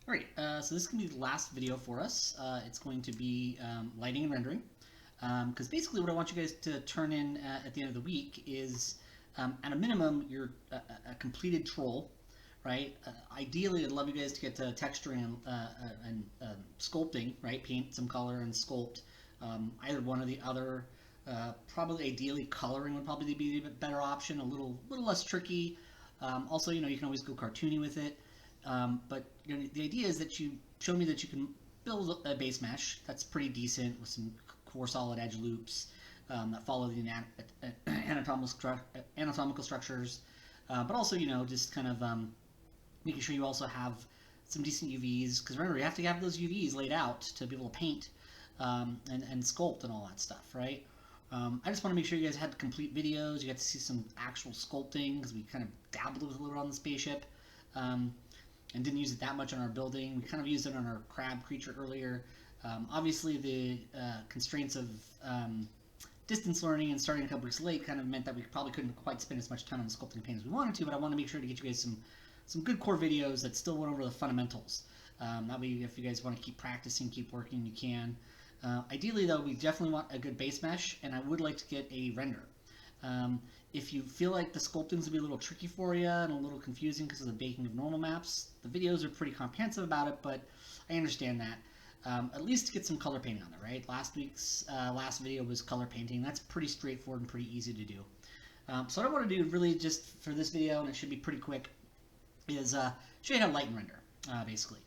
Alright, so this is going to be the last video for us. It's going to be lighting and rendering. Because basically what I want you guys to turn in at the end of the week is, at a minimum, a completed troll, right? Ideally, I'd love you guys to get to texturing and sculpting, right? Paint some color and sculpt. Either one or the other. Probably ideally coloring would probably be a better option, a little less tricky. Also, you can always go cartoony with it. But the idea is that you show me that you can build a base mesh that's pretty decent with some core solid edge loops that follow the anatomical structures, but also just kind of making sure you also have some decent UVs, because remember you have to have those UVs laid out to be able to paint and sculpt and all that stuff, right? I just want to make sure you guys had complete videos. You got to see some actual sculpting because we kind of dabbled with it a little bit on the spaceship. And didn't use it that much on our building. We kind of used it on our crab creature earlier. Obviously, the constraints of distance learning and starting a couple weeks late kind of meant that we probably couldn't quite spend as much time on the sculpting paint as we wanted to, but I want to make sure to get you guys some good core videos that still went over the fundamentals. That way, if you guys want to keep practicing, keep working, you can. Ideally, though, we definitely want a good base mesh, and I would like to get a render. If you feel like the sculpting's going to be a little tricky for you and a little confusing because of the baking of normal maps, the videos are pretty comprehensive about it, but I understand that. At least to get some color painting on there, right? Last week's last video was color painting. That's pretty straightforward and pretty easy to do. So what I want to do really just for this video, and it should be pretty quick, is show you how to light and render, basically.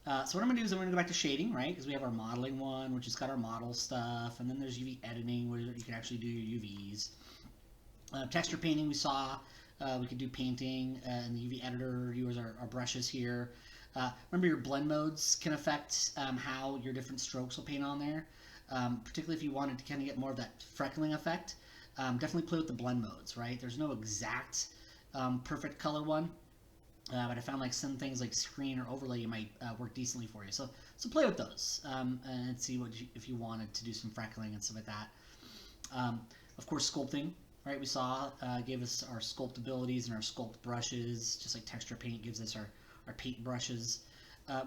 So what I'm going to do is I'm going to go back to shading, right? Because we have our modeling one, which has got our model stuff, and then there's UV editing, where you can actually do your UVs. Texture painting we saw. We could do painting in the UV editor. Use our brushes here. Remember, your blend modes can affect how your different strokes will paint on there. Particularly if you wanted to kind of get more of that freckling effect. Definitely play with the blend modes, right? There's no exact perfect color one. But I found like some things like screen or overlay might work decently for you. So play with those and see if you wanted to do some freckling and stuff like that. Of course, sculpting. Right, we saw gave us our sculpt abilities and our sculpt brushes, just like texture paint gives us our paint brushes.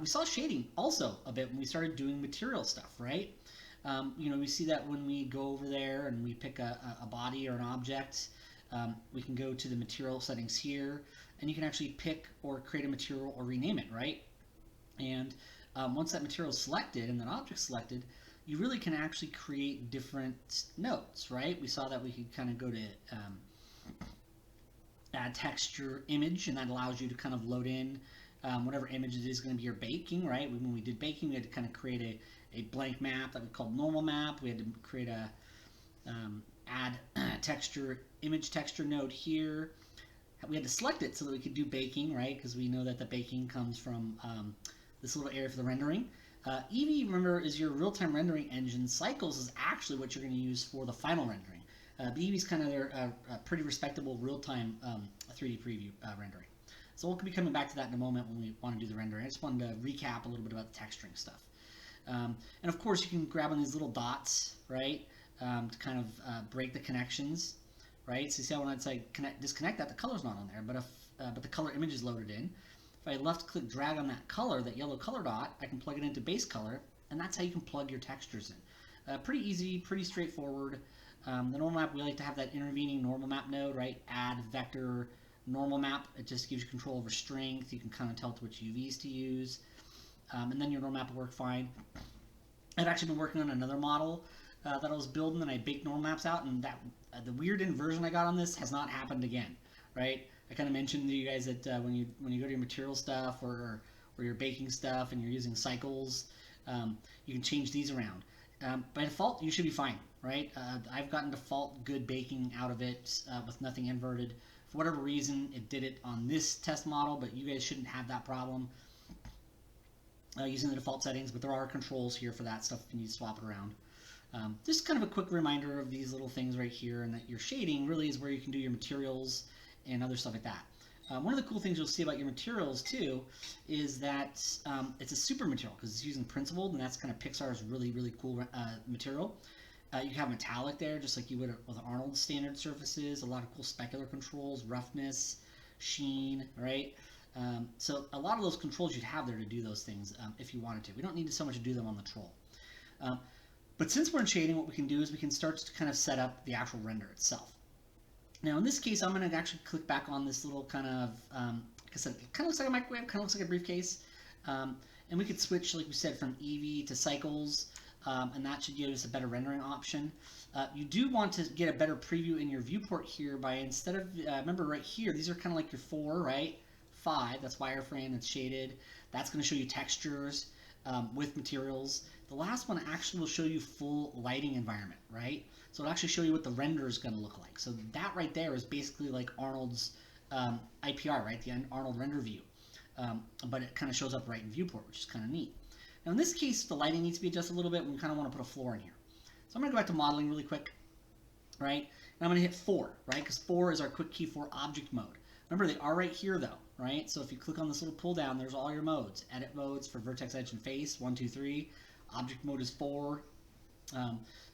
We saw shading also a bit when we started doing material stuff, right? We see that when we go over there and we pick a body or an object, we can go to the material settings here, and you can actually pick or create a material or rename it, right? And once that material is selected and that object selected, you really can actually create different nodes, right? We saw that we could kind of go to add texture image, and that allows you to kind of load in whatever image it is going to be your baking, right? When we did baking, we had to kind of create a blank map that we called normal map. We had to create a add image texture node here. We had to select it so that we could do baking, right? Because we know that the baking comes from this little area for the rendering. Eevee, remember, is your real-time rendering engine. Cycles is actually what you're going to use for the final rendering. Eevee's kind of their pretty respectable real-time 3D preview rendering. So we'll be coming back to that in a moment when we want to do the rendering. I just wanted to recap a little bit about the texturing stuff. And of course, you can grab on these little dots, right, to kind of break the connections, right? So you see how when I say disconnect that, the color's not on there, but the color image is loaded in. If I left-click drag on that color, that yellow color dot, I can plug it into base color, and that's how you can plug your textures in. Pretty easy, pretty straightforward. The normal map, we like to have that intervening normal map node, right? Add vector normal map. It just gives you control over strength. You can kind of tell it which UVs to use. And then your normal map will work fine. I've actually been working on another model that I was building, and I baked normal maps out, and that the weird inversion I got on this has not happened again, right? I kind of mentioned to you guys that when you go to your material stuff or your baking stuff and you're using cycles, you can change these around. By default, you should be fine, right? I've gotten default good baking out of it with nothing inverted. For whatever reason, it did it on this test model, but you guys shouldn't have that problem using the default settings. But there are controls here for that stuff if you need to swap it around. Just kind of a quick reminder of these little things right here, and that your shading really is where you can do your materials and other stuff like that. One of the cool things you'll see about your materials too is that it's a super material because it's using Principled, and that's kind of Pixar's really cool material. You have metallic there, just like you would with Arnold's standard surfaces. A lot of cool specular controls, roughness, sheen, right? So a lot of those controls you'd have there to do those things if you wanted to. We don't need so much to do them on the troll. But since we're in shading, what we can do is we can start to kind of set up the actual render itself. Now in this case, I'm going to actually click back on this little kind of, like I said, it kind of looks like a microwave, kind of looks like a briefcase. And we could switch, like we said, from Eevee to Cycles, and that should give us a better rendering option. You do want to get a better preview in your viewport here by, instead of, remember right here, these are kind of like your 4, right? 5, that's wireframe, that's shaded. That's going to show you textures with materials. The last one actually will show you full lighting environment, right? So it'll actually show you what the render is going to look like. So that right there is basically like Arnold's IPR, right? The Arnold render view. But it kind of shows up right in viewport, which is kind of neat. Now in this case, the lighting needs to be adjusted a little bit, and we kind of want to put a floor in here. So I'm going to go back to modeling really quick, right? And I'm going to hit 4, right? Because 4 is our quick key for object mode. Remember, they are right here though, right? So if you click on this little pull down, there's all your modes. Edit modes for vertex, edge, and face, 1, 2, 3. Object mode is 4.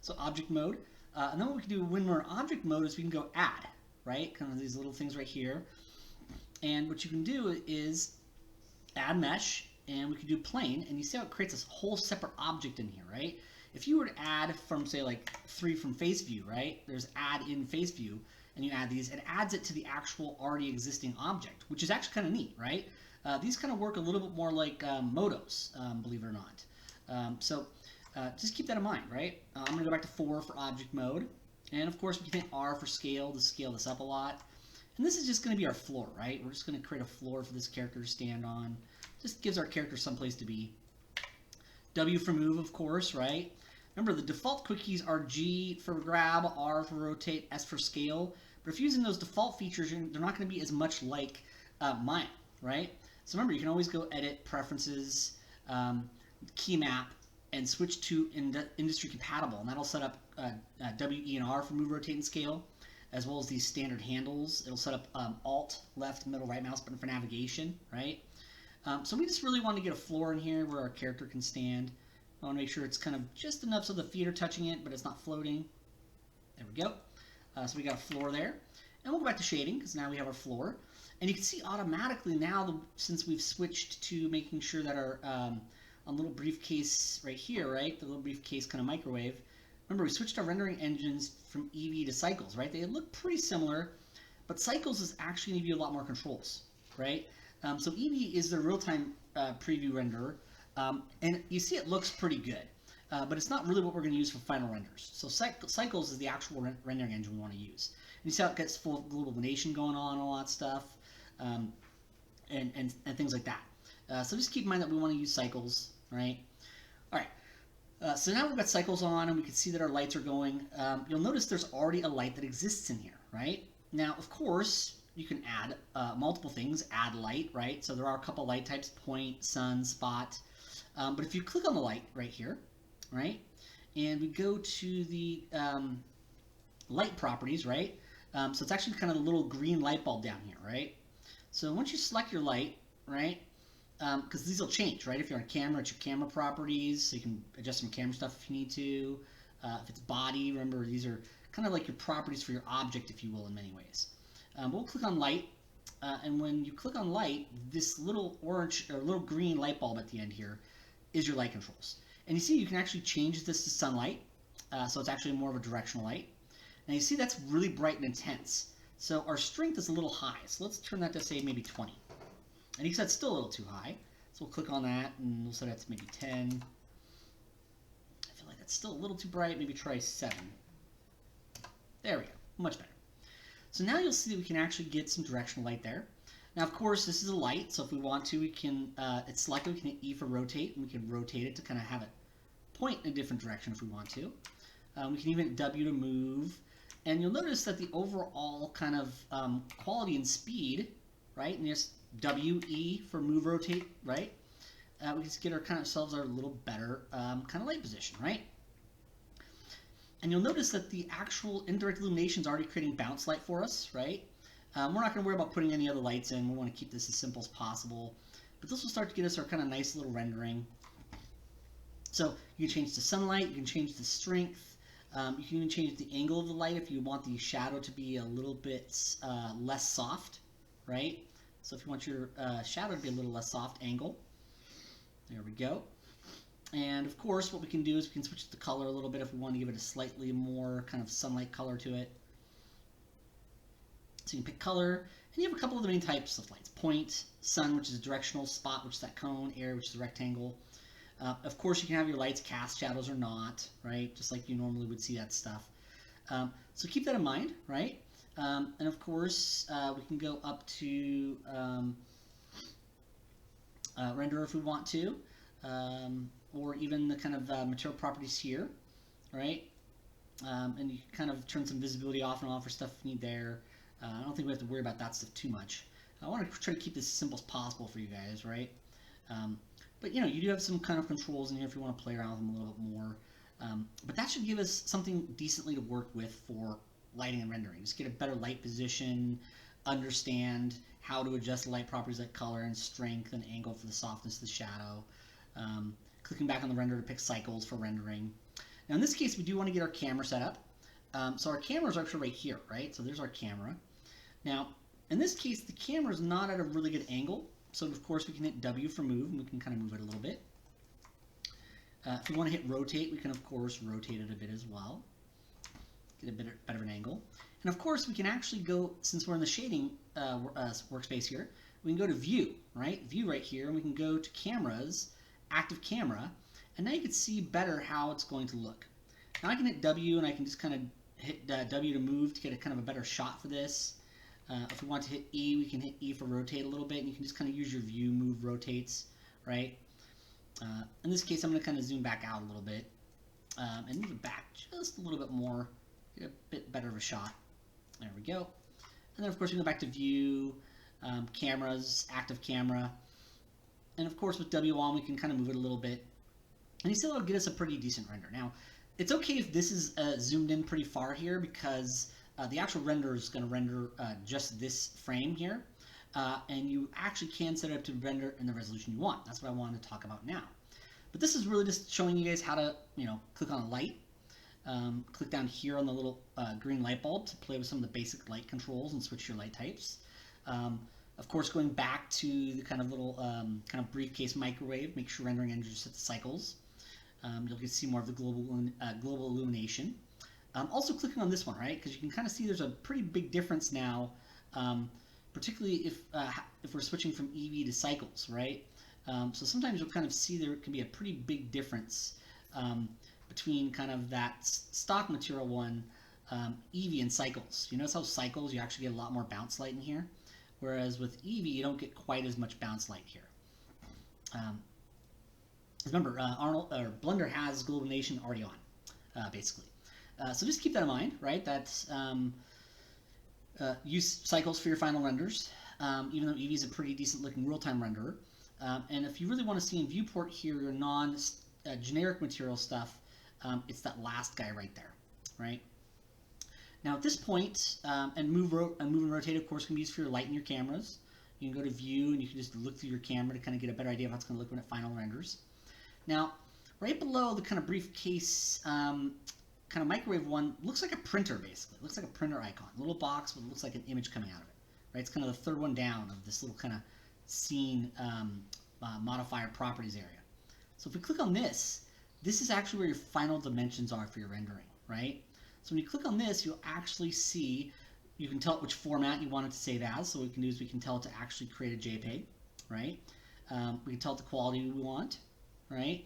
So object mode. And then what we can do when we're in object mode is we can go add, right? Kind of these little things right here. And what you can do is add mesh, and we can do plane, and you see how it creates this whole separate object in here, right? If you were to add from, say, like 3 from face view, right? There's add in face view, and you add these, it adds it to the actual already existing object, which is actually kind of neat, right? These kind of work a little bit more like modos, believe it or not. So just keep that in mind, right? I'm going to go back to 4 for object mode, and of course we can hit R for scale to scale this up a lot. And this is just going to be our floor, right? We're just going to create a floor for this character to stand on. Just gives our character someplace to be. W for move, of course, right? Remember, the default quick keys are G for grab, R for rotate, S for scale. But if you're using those default features, they're not going to be as much like Maya, right? So remember, you can always go edit, preferences, key map, and switch to industry compatible. And that'll set up W, E, and R for move, rotate, and scale, as well as these standard handles. It'll set up Alt, left, middle, right mouse button for navigation, right? So we just really want to get a floor in here where our character can stand. I want to make sure it's kind of just enough so the feet are touching it, but it's not floating. There we go. So we got a floor there. And we'll go back to shading, because now we have our floor. And you can see automatically now, since we've switched to making sure that our little briefcase right here, right, the little briefcase kind of microwave, remember we switched our rendering engines from Eevee to Cycles, right? They look pretty similar, but Cycles is actually going to give you a lot more controls, right? So Eevee is the real-time preview renderer, and you see it looks pretty good, but it's not really what we're going to use for final renders. So Cycles is the actual rendering engine we want to use. And you see how it gets full global illumination going on and all that stuff, and things like that. So just keep in mind that we want to use Cycles, right? All right. So now we've got Cycles on, and we can see that our lights are going. You'll notice there's already a light that exists in here, right? Now, of course, you can add multiple things, add light, right? So there are a couple light types, point, sun, spot. But if you click on the light right here, right, and we go to the light properties, right? So it's actually kind of a little green light bulb down here, right? So once you select your light, right, because these will change, right? If you're on camera, it's your camera properties, so you can adjust some camera stuff if you need to. If it's body, remember, these are kind of like your properties for your object, if you will, in many ways. But we'll click on light, and when you click on light, this little orange or little green light bulb at the end here is your light controls. And you see you can actually change this to sunlight, so it's actually more of a directional light. And you see that's really bright and intense. So our strength is a little high, so let's turn that to, say, maybe 20. And you can see that's still a little too high, so we'll click on that, and we'll set that to maybe 10. I feel like that's still a little too bright, maybe try 7. There we go, much better. So now you'll see that we can actually get some directional light there. Now, of course, this is a light, so if we want to, we can, it's selected, we can hit E for rotate, and we can rotate it to kind of have it point in a different direction if we want to. We can even hit W to move, and you'll notice that the overall kind of quality and speed, right, and just W, E for move, rotate, right, we just get ourselves our little better kind of light position, right? And you'll notice that the actual indirect illumination is already creating bounce light for us, right? We're not going to worry about putting any other lights in. We want to keep this as simple as possible. But this will start to get us our kind of nice little rendering. So you can change the sunlight, you can change the strength, you can even change the angle of the light if you want the shadow to be a little bit less soft, right? So if you want your shadow to be a little less soft, angle. There we go. And of course, what we can do is we can switch the color a little bit if we want to give it a slightly more kind of sunlight color to it. So you can pick color, and you have a couple of the main types of lights. Point, sun, which is a directional, spot, which is that cone, air, which is a rectangle. Of course, you can have your lights cast shadows or not, right? Just like you normally would see that stuff. So keep that in mind, right? And of course, we can go up to render if we want to. Or even the kind of material properties here, right? And you can kind of turn some visibility off and on for stuff you need there. I don't think we have to worry about that stuff too much. I want to try to keep this as simple as possible for you guys, right? But you do have some kind of controls in here if you want to play around with them a little bit more. But that should give us something decently to work with for lighting and rendering. Just get a better light position, understand how to adjust light properties like color and strength and angle for the softness of the shadow. Clicking back on the render to pick cycles for rendering. Now in this case, we do want to get our camera set up. So our camera is actually right here, right? So there's our camera. Now, in this case, the camera is not at a really good angle. So of course we can hit W for move, and we can kind of move it a little bit. If we want to hit rotate, we can of course rotate it a bit as well. Get a bit better of an angle. And of course we can actually go, since we're in the shading workspace here, we can go to view, right? View right here, and we can go to cameras, active camera, and now you can see better how it's going to look. Now I can hit W, and I can just kind of hit W to move to get a kind of a better shot for this. If we want to hit E, we can hit E for rotate a little bit, and you can just kind of use your view, move, rotates, right? In this case, I'm going to kind of zoom back out a little bit and move it back just a little bit more, get a bit better of a shot. There we go. And then of course we go back to view, cameras, active camera, and of course with W on we can kind of move it a little bit, and you still will get us a pretty decent render. Now it's okay if this is zoomed in pretty far here, because the actual render is going to render just this frame here, and you actually can set it up to render in the resolution you want. That's what I wanted to talk about now. But this is really just showing you guys how to click on a light. Click down here on the little green light bulb to play with some of the basic light controls and switch your light types. Of course, going back to the kind of little kind of briefcase microwave, make sure rendering engine set the cycles. You'll get to see more of the global illumination. Also clicking on this one, right? Because you can kind of see there's a pretty big difference now, particularly if we're switching from EV to cycles, right? So sometimes you'll kind of see there can be a pretty big difference between kind of that stock material one, EV and cycles. You notice how cycles, you actually get a lot more bounce light in here, whereas with EV, you don't get quite as much bounce light here. Remember, Blender has global illumination already on, basically. So just keep that in mind, right? That's use cycles for your final renders, even though EV is a pretty decent looking real-time renderer. And if you really want to see in viewport here your non-generic material stuff, it's that last guy right there, right? Now at this point, and move and rotate, of course, can be used for your light in your cameras. You can go to view, and you can just look through your camera to kind of get a better idea of how it's going to look when it final renders. Now, right below the kind of briefcase kind of microwave one, looks like a printer, basically. It looks like a printer icon. A little box with looks like an image coming out of it, right? It's kind of the third one down of this little kind of scene modifier properties area. So if we click on this, this is actually where your final dimensions are for your rendering, right? So when you click on this, you'll actually see, you can tell it which format you want it to save as. So what we can do is we can tell it to actually create a JPEG, right? We can tell it the quality we want, right?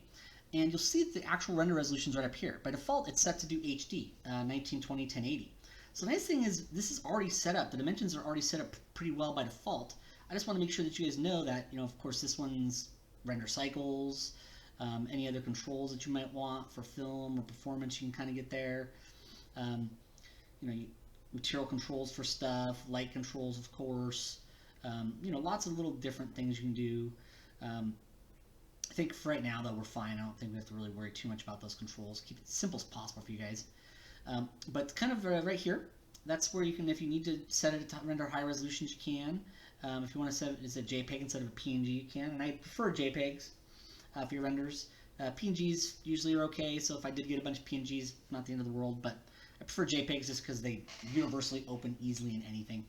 And you'll see that the actual render resolution is right up here. By default, it's set to do HD, 1920, 1080. So the nice thing is this is already set up. The dimensions are already set up pretty well by default. I just want to make sure that you guys know that, of course, this one's render cycles, any other controls that you might want for film or performance, you can kind of get there. Material controls for stuff, light controls, of course. Lots of little different things you can do. I think for right now, though, we're fine. I don't think we have to really worry too much about those controls. Keep it as simple as possible for you guys. But kind of right here, that's where you can, if you need to set it to render high resolutions, you can. If you want to set it as a JPEG instead of a PNG, you can. And I prefer JPEGs for your renders. PNGs usually are okay, so if I did get a bunch of PNGs, not the end of the world, but I prefer JPEGs just because they universally open easily in anything.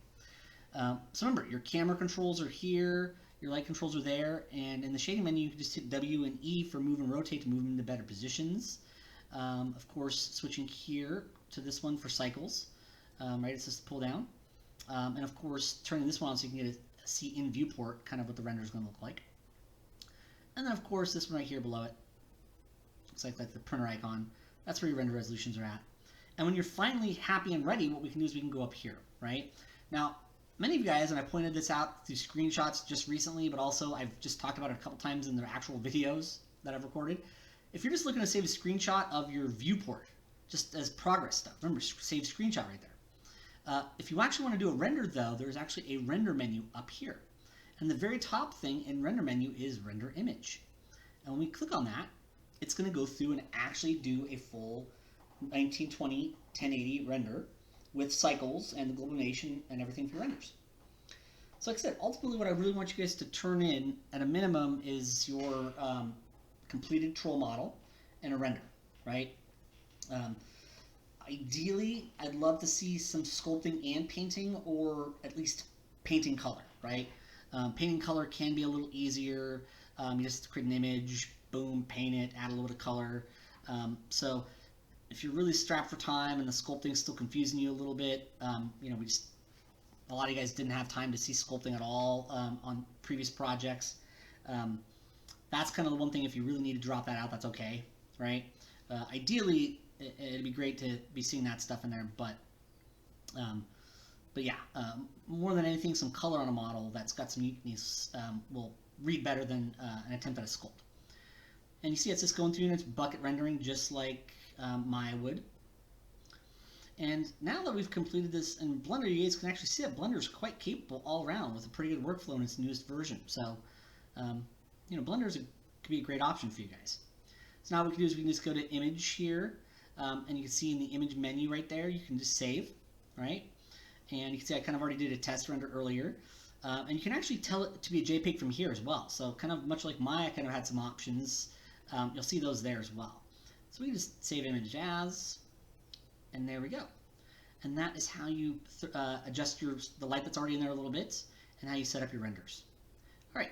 So remember, your camera controls are here, your light controls are there, and in the shading menu, you can just hit W and E for move and rotate to move them into better positions. Of course, switching here to this one for cycles, right? It says pull down. And of course, turning this one on so you can get a see in viewport kind of what the render is going to look like. And then of course, this one right here below it looks like the printer icon. That's where your render resolutions are at. And when you're finally happy and ready, what we can do is we can go up here, right? Now, many of you guys, and I pointed this out through screenshots just recently, but also I've just talked about it a couple times in the actual videos that I've recorded. If you're just looking to save a screenshot of your viewport, just as progress stuff, remember, save screenshot right there. If you actually want to do a render, though, there's actually a render menu up here. And the very top thing in render menu is render image. And when we click on that, it's going to go through and actually do a full 1920 1080 render with cycles and the globination and everything for your renders. So like I said, ultimately what I really want you guys to turn in at a minimum is your completed troll model and a render, right? Ideally, I'd love to see some sculpting and painting, or at least painting color, right? Painting color can be a little easier. You just create an image, boom, paint it, add a little bit of color. So if you're really strapped for time and the sculpting's still confusing you a little bit, you know, a lot of you guys didn't have time to see sculpting at all on previous projects. That's kind of the one thing. If you really need to drop that out, that's okay, right? Ideally, it'd be great to be seeing that stuff in there, but yeah, more than anything, some color on a model that's got some uniqueness will read better than an attempt at a sculpt. And you see it's just going through and it's bucket rendering just like Maya would. And now that we've completed this in Blender, you guys can actually see that Blender is quite capable all around with a pretty good workflow in its newest version. So, you know, Blender could be a great option for you guys. So now what we can do is we can just go to Image here, and you can see in the Image menu right there, you can just save, right? And you can see I kind of already did a test render earlier. And you can actually tell it to be a JPEG from here as well. So kind of much like Maya kind of had some options, you'll see those there as well. So we can just save image as, and there we go. And that is how you adjust the light that's already in there a little bit, and how you set up your renders. All right,